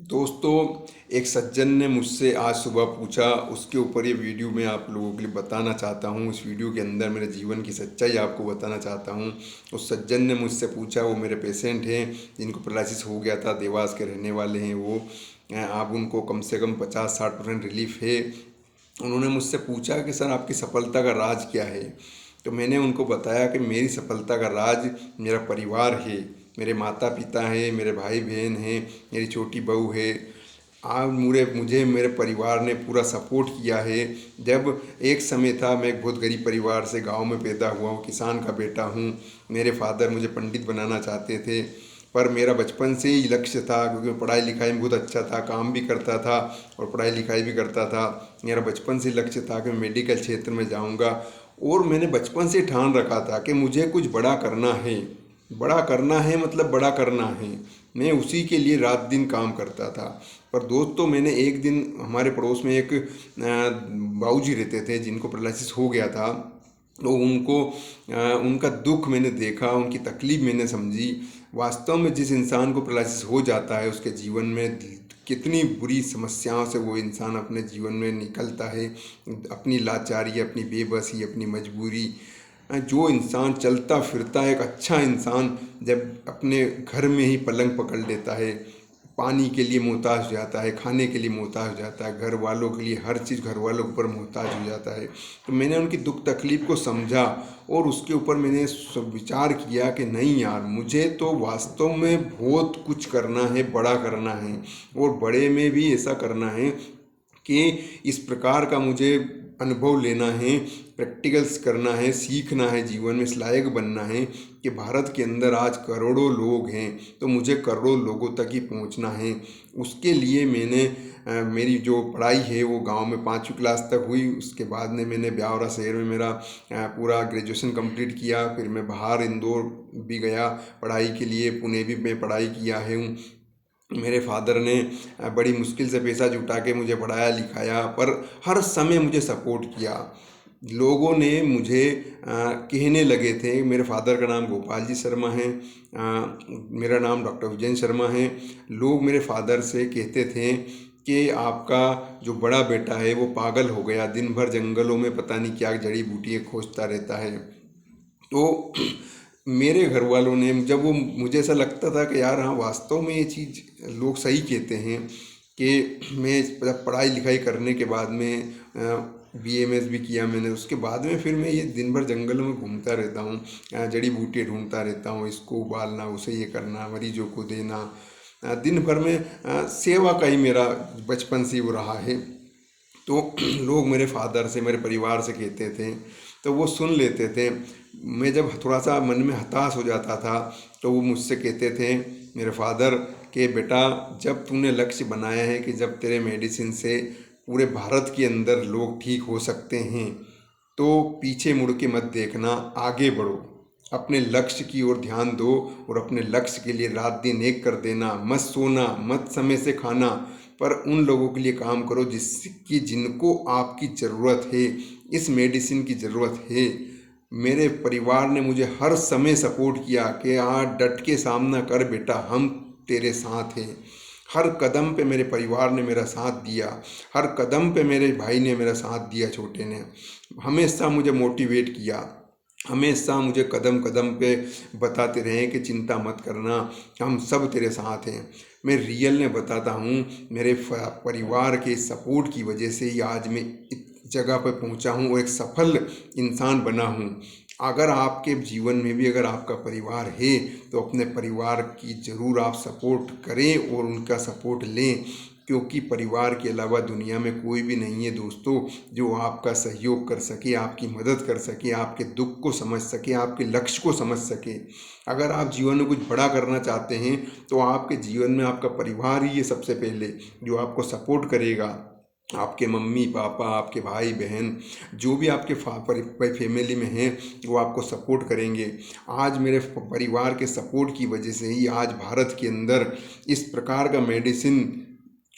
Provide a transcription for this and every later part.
दोस्तों, एक सज्जन ने मुझसे आज सुबह पूछा, उसके ऊपर ये वीडियो मैं आप लोगों के लिए बताना चाहता हूँ। इस वीडियो के अंदर मेरे जीवन की सच्चाई आपको बताना चाहता हूँ। उस सज्जन ने मुझसे पूछा, वो मेरे पेशेंट हैं जिनको पैरालिसिस हो गया था, देवास के रहने वाले हैं वो। अब उनको कम से कम 50-60% रिलीफ है। उन्होंने मुझसे पूछा कि सर आपकी सफलता का राज क्या है। तो मैंने उनको बताया कि मेरी सफलता का राज मेरा परिवार है। मेरे माता पिता हैं, मेरे भाई बहन हैं, मेरी छोटी बहू है। आज मुझे मेरे परिवार ने पूरा सपोर्ट किया है। जब एक समय था, मैं एक बहुत गरीब परिवार से गांव में पैदा हुआ हूँ, किसान का बेटा हूँ। मेरे फादर मुझे पंडित बनाना चाहते थे, पर मेरा बचपन से ही लक्ष्य था, क्योंकि मैं पढ़ाई लिखाई में बहुत अच्छा था, काम भी करता था और पढ़ाई लिखाई भी करता था। मेरा बचपन से लक्ष्य था कि मैं मेडिकल क्षेत्र में जाऊंगा। और मैंने बचपन से ठान रखा था कि मुझे कुछ बड़ा करना है। बड़ा करना है मतलब बड़ा करना है। मैं उसी के लिए रात दिन काम करता था। पर दोस्तों, मैंने एक दिन, हमारे पड़ोस में एक बाबूजी रहते थे जिनको पैरालिसिस हो गया था। तो उनका दुख मैंने देखा, उनकी तकलीफ़ मैंने समझी। वास्तव में जिस इंसान को पैरालिसिस हो जाता है, उसके जीवन में कितनी बुरी समस्याओं से वो इंसान अपने जीवन में निकलता है। अपनी लाचारी, अपनी बेबसी, अपनी मजबूरी। जो इंसान चलता फिरता है, एक अच्छा इंसान जब अपने घर में ही पलंग पकड़ लेता है, पानी के लिए मोहताज हो जाता है, खाने के लिए मोहताज हो जाता है, घर वालों के लिए हर चीज़ घर वालों के ऊपर मोहताज हो जाता है। तो मैंने उनकी दुख तकलीफ़ को समझा और उसके ऊपर मैंने विचार किया कि नहीं यार, मुझे तो वास्तव में बहुत कुछ करना है, बड़ा करना है। और बड़े में भी ऐसा करना है कि इस प्रकार का मुझे अनुभव लेना है, प्रैक्टिकल्स करना है, सीखना है, जीवन में इस लायक बनना है कि भारत के अंदर आज करोड़ों लोग हैं, तो मुझे करोड़ों लोगों तक ही पहुंचना है। उसके लिए मैंने मेरी जो पढ़ाई है वो गांव में 5वीं क्लास तक हुई। उसके बाद में मैंने ब्यावरा शहर में मेरा पूरा ग्रेजुएशन कंप्लीट किया। फिर मैं बाहर इंदौर भी गया पढ़ाई के लिए, पुणे भी मैं पढ़ाई किया है हूँ। मेरे फादर ने बड़ी मुश्किल से पैसा जुटा के मुझे पढ़ाया लिखाया, पर हर समय मुझे सपोर्ट किया। लोगों ने मुझे कहने लगे थे, मेरे फादर का नाम गोपाल जी शर्मा है, मेरा नाम डॉक्टर विजय शर्मा है। लोग मेरे फादर से कहते थे कि आपका जो बड़ा बेटा है वो पागल हो गया, दिन भर जंगलों में पता नहीं क्या जड़ी बूटियाँ खोजता रहता है। तो मेरे घर वालों ने, जब वो, मुझे ऐसा लगता था कि यार हाँ, वास्तव में ये चीज़ लोग सही कहते हैं कि मैं पढ़ाई लिखाई करने के बाद में BMS भी किया मैंने। उसके बाद में फिर मैं ये दिन भर जंगलों में घूमता रहता हूँ, जड़ी बूटियाँ ढूंढता रहता हूँ, इसको उबालना, उसे ये करना, मरीजों को देना। दिन भर में सेवा का ही मेरा बचपन से ही वो रहा है। तो लोग मेरे फादर से, मेरे परिवार से कहते थे, तो वो सुन लेते थे। मैं जब थोड़ा सा मन में हताश हो जाता था, तो वो मुझसे कहते थे, मेरे फादर, कि बेटा, जब तूने लक्ष्य बनाया है कि जब तेरे मेडिसिन से पूरे भारत के अंदर लोग ठीक हो सकते हैं, तो पीछे मुड़ के मत देखना, आगे बढ़ो, अपने लक्ष्य की ओर ध्यान दो और अपने लक्ष्य के लिए रात दिन एक कर देना। मत सोना, मत समय से खाना, पर उन लोगों के लिए काम करो जिनको आपकी ज़रूरत है, इस मेडिसिन की ज़रूरत है। मेरे परिवार ने मुझे हर समय सपोर्ट किया कि हाँ, डट के सामना कर बेटा, हम तेरे साथ हैं। हर कदम पे मेरे परिवार ने मेरा साथ दिया, हर कदम पे मेरे भाई ने मेरा साथ दिया, छोटे ने हमेशा मुझे मोटिवेट किया, हमेशा मुझे कदम कदम पे बताते रहे कि चिंता मत करना, हम सब तेरे साथ हैं। मैं रियल में बताता हूँ, मेरे परिवार के सपोर्ट की वजह से ही आज मैं इस जगह पर पहुँचा हूँ और एक सफल इंसान बना हूँ। अगर आपके जीवन में भी अगर आपका परिवार है, तो अपने परिवार की ज़रूर आप सपोर्ट करें और उनका सपोर्ट लें, क्योंकि परिवार के अलावा दुनिया में कोई भी नहीं है दोस्तों, जो आपका सहयोग कर सके, आपकी मदद कर सके, आपके दुख को समझ सके, आपके लक्ष्य को समझ सके। अगर आप जीवन में कुछ बड़ा करना चाहते हैं, तो आपके जीवन में आपका परिवार ही है सबसे पहले, जो आपको सपोर्ट करेगा। आपके मम्मी पापा, आपके भाई बहन, जो भी आपके फैमिली में हैं, वो आपको सपोर्ट करेंगे। आज मेरे परिवार के सपोर्ट की वजह से ही आज भारत के अंदर इस प्रकार का मेडिसिन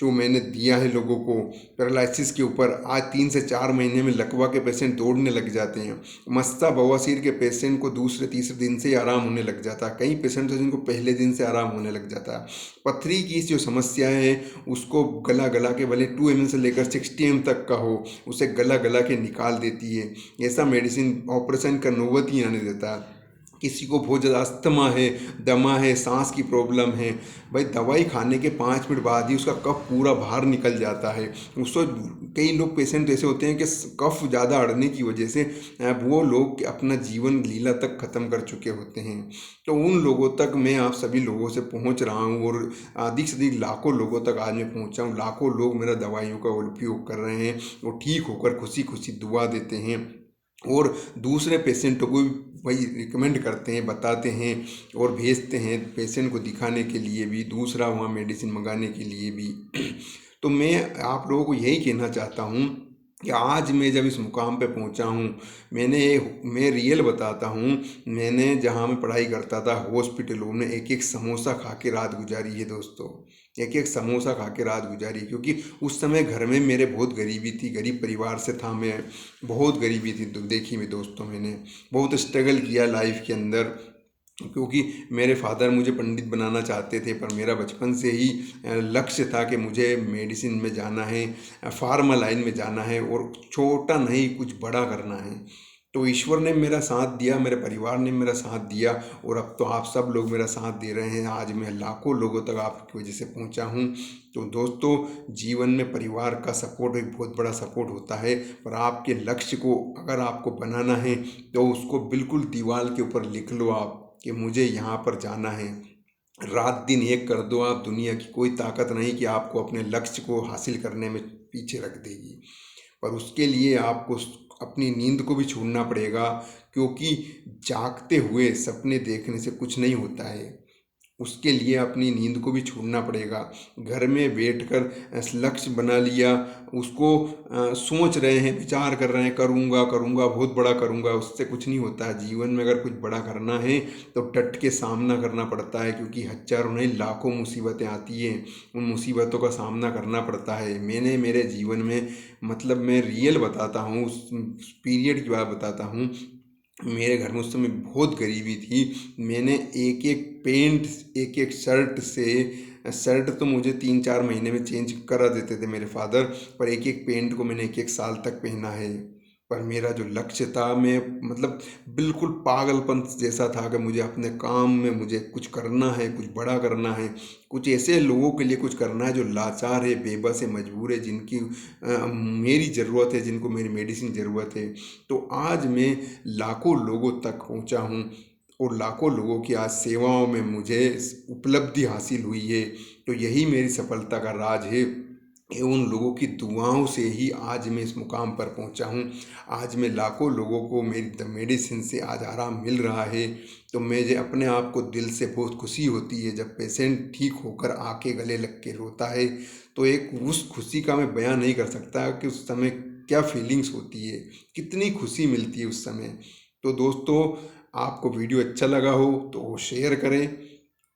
जो मैंने दिया है लोगों को पैरालिसिस के ऊपर, आज 3 से 4 महीने में लकवा के पेशेंट दौड़ने लग जाते हैं। मस्ता बवासीर के पेशेंट को दूसरे तीसरे दिन से ही आराम होने लग जाता है। कई पेशेंट हैं जिनको पहले दिन से आराम होने लग जाता है। पथरी की जो समस्या है उसको गला गला के, भले 2 mm से लेकर 60 mm तक का हो, उसे गला गला के निकाल देती है। ऐसा मेडिसिन ऑपरेशन का नौबत ही आने देता है। किसी को बहुत ज़्यादा अस्थमा है, दमा है, सांस की प्रॉब्लम है, भाई दवाई खाने के 5 मिनट बाद ही उसका कफ पूरा बाहर निकल जाता है। उसको कई लोग पेशेंट ऐसे होते हैं कि कफ ज़्यादा अड़ने की वजह से वो लोग अपना जीवन लीला तक ख़त्म कर चुके होते हैं। तो उन लोगों तक मैं आप सभी लोगों से पहुंच रहा हूं और अधिक से अधिक लाखों लोगों तक आज मैं पहुंचा हूं। लाखों लोग मेरा दवाइयों का उपयोग कर रहे हैं और ठीक होकर खुशी खुशी दुआ देते हैं और दूसरे पेशेंटों को वही रिकमेंड करते हैं, बताते हैं और भेजते हैं पेशेंट को दिखाने के लिए भी, दूसरा वहाँ मेडिसिन मंगाने के लिए भी। तो मैं आप लोगों को यही कहना चाहता हूँ कि आज मैं जब इस मुकाम पे पहुँचा हूँ, मैं रियल बताता हूँ, मैंने जहाँ मैं पढ़ाई करता था हॉस्पिटलों में एक एक समोसा खा के रात गुजारी है दोस्तों, एक एक समोसा खा के रात गुजारी। क्योंकि उस समय घर में मेरे बहुत गरीबी थी, गरीब परिवार से था मैं, बहुत गरीबी थी। तो देखी मैं दोस्तों, मैंने बहुत स्ट्रगल किया लाइफ के अंदर, क्योंकि मेरे फादर मुझे पंडित बनाना चाहते थे, पर मेरा बचपन से ही लक्ष्य था कि मुझे मेडिसिन में जाना है, फार्मा लाइन में जाना है और छोटा नहीं कुछ बड़ा करना है। तो ईश्वर ने मेरा साथ दिया, मेरे परिवार ने मेरा साथ दिया और अब तो आप सब लोग मेरा साथ दे रहे हैं। आज मैं लाखों लोगों तक आपकी वजह से पहुंचा हूं। तो दोस्तों, जीवन में परिवार का सपोर्ट एक बहुत बड़ा सपोर्ट होता है, पर आपके लक्ष्य को अगर आपको बनाना है तो उसको बिल्कुल दीवार के ऊपर लिख लो आप कि मुझे यहाँ पर जाना है। रात दिन एक कर दो आप, दुनिया की कोई ताकत नहीं कि आपको अपने लक्ष्य को हासिल करने में पीछे रख देगी। पर उसके लिए आपको अपनी नींद को भी छोड़ना पड़ेगा, क्योंकि जागते हुए सपने देखने से कुछ नहीं होता है। उसके लिए अपनी नींद को भी छोड़ना पड़ेगा। घर में बैठकर लक्ष्य बना लिया, उसको सोच रहे हैं, विचार कर रहे हैं, करूँगा करूँगा बहुत बड़ा करूँगा, उससे कुछ नहीं होता है। जीवन में अगर कुछ बड़ा करना है तो डट के सामना करना पड़ता है, क्योंकि हजारों नहीं लाखों मुसीबतें आती हैं, उन मुसीबतों का सामना करना पड़ता है। मैंने मेरे जीवन में, मतलब मैं रियल बताता हूँ, उस पीरियड की बात बताता हूँ। मेरे घर में उस समय बहुत गरीबी थी। मैंने एक एक पेंट, एक एक शर्ट तो मुझे 3-4 महीने में चेंज करा देते थे मेरे फादर, पर एक एक पेंट को मैंने एक एक साल तक पहना है। पर मेरा जो लक्ष्य था, मैं मतलब बिल्कुल पागलपन जैसा था कि मुझे अपने काम में मुझे कुछ करना है, कुछ बड़ा करना है, कुछ ऐसे लोगों के लिए कुछ करना है जो लाचार है, बेबस है, मजबूर है, जिनकी मेरी ज़रूरत है, जिनको मेरी मेडिसिन ज़रूरत है। तो आज मैं लाखों लोगों तक पहुंचा हूं और लाखों लोगों की आज सेवाओं में मुझे उपलब्धि हासिल हुई है। तो यही मेरी सफलता का राज है। ये उन लोगों की दुआओं से ही आज मैं इस मुकाम पर पहुंचा हूं। आज मैं लाखों लोगों को मेरी मेडिसिन से आज आराम मिल रहा है। तो मुझे अपने आप को दिल से बहुत खुशी होती है जब पेशेंट ठीक होकर आके गले लग के रोता है। तो एक उस खुशी का मैं बयान नहीं कर सकता कि उस समय क्या फीलिंग्स होती है, कितनी खुशी मिलती है उस समय। तो दोस्तों, आपको वीडियो अच्छा लगा हो तो शेयर करें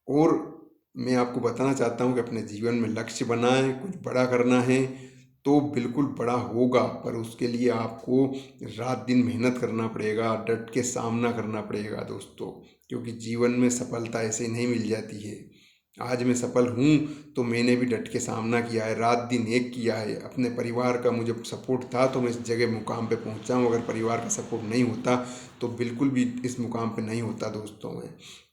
और मैं आपको बताना चाहता हूँ कि अपने जीवन में लक्ष्य बनाएं, कुछ बड़ा करना है तो बिल्कुल बड़ा होगा, पर उसके लिए आपको रात दिन मेहनत करना पड़ेगा, डट के सामना करना पड़ेगा दोस्तों, क्योंकि जीवन में सफलता ऐसे ही नहीं मिल जाती है। आज मैं सफल हूँ तो मैंने भी डट के सामना किया है, रात दिन एक किया है। अपने परिवार का मुझे सपोर्ट था तो मैं इस जगह मुकाम पे पहुँचा हूँ। अगर परिवार का सपोर्ट नहीं होता तो बिल्कुल भी इस मुकाम पे नहीं होता दोस्तों मैं।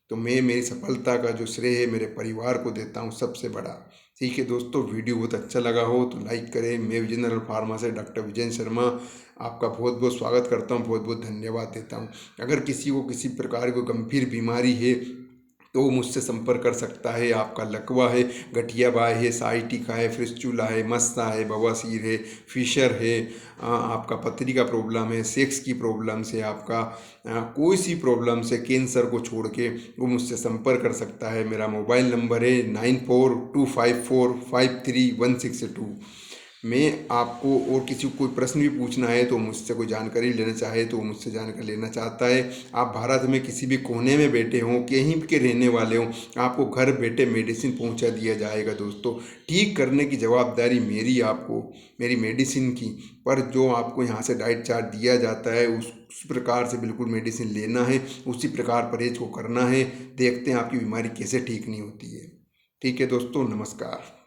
तो मैं मेरी सफलता का जो श्रेय है मेरे परिवार को देता हूँ सबसे बड़ा। ठीक है दोस्तों, वीडियो बहुत अच्छा लगा हो तो लाइक करें। मैं विजयनगर फार्मा से डॉक्टर विजय शर्मा आपका बहुत बहुत स्वागत करता हूँ, बहुत बहुत धन्यवाद देता हूँ। अगर किसी को किसी प्रकार की गंभीर बीमारी है तो वो मुझसे संपर्क कर सकता है। आपका लकवा है, गठिया बाय है, साइटिका है, फिस्चुला है, मस्सा है, बवासीर है, फिशर है, आपका पथरी का प्रॉब्लम है, सेक्स की प्रॉब्लम से, आपका कोई सी प्रॉब्लम से, कैंसर को छोड़ के वो मुझसे संपर्क कर सकता है। मेरा मोबाइल नंबर है 9425453162। मैं आपको और किसी को कोई प्रश्न भी पूछना है तो मुझसे कोई जानकारी लेना चाहे तो मुझसे जानकारी लेना चाहता है। आप भारत में किसी भी कोने में बैठे हों, कहीं के रहने वाले हों, आपको घर बैठे मेडिसिन पहुंचा दिया जाएगा दोस्तों। ठीक करने की जवाबदारी मेरी, आपको मेरी मेडिसिन की, पर जो आपको यहाँ से डाइट चार्ट दिया जाता है उस प्रकार से बिल्कुल मेडिसिन लेना है, उसी प्रकार परहेज को करना है। देखते हैं आपकी बीमारी कैसे ठीक नहीं होती है। ठीक है दोस्तों, नमस्कार।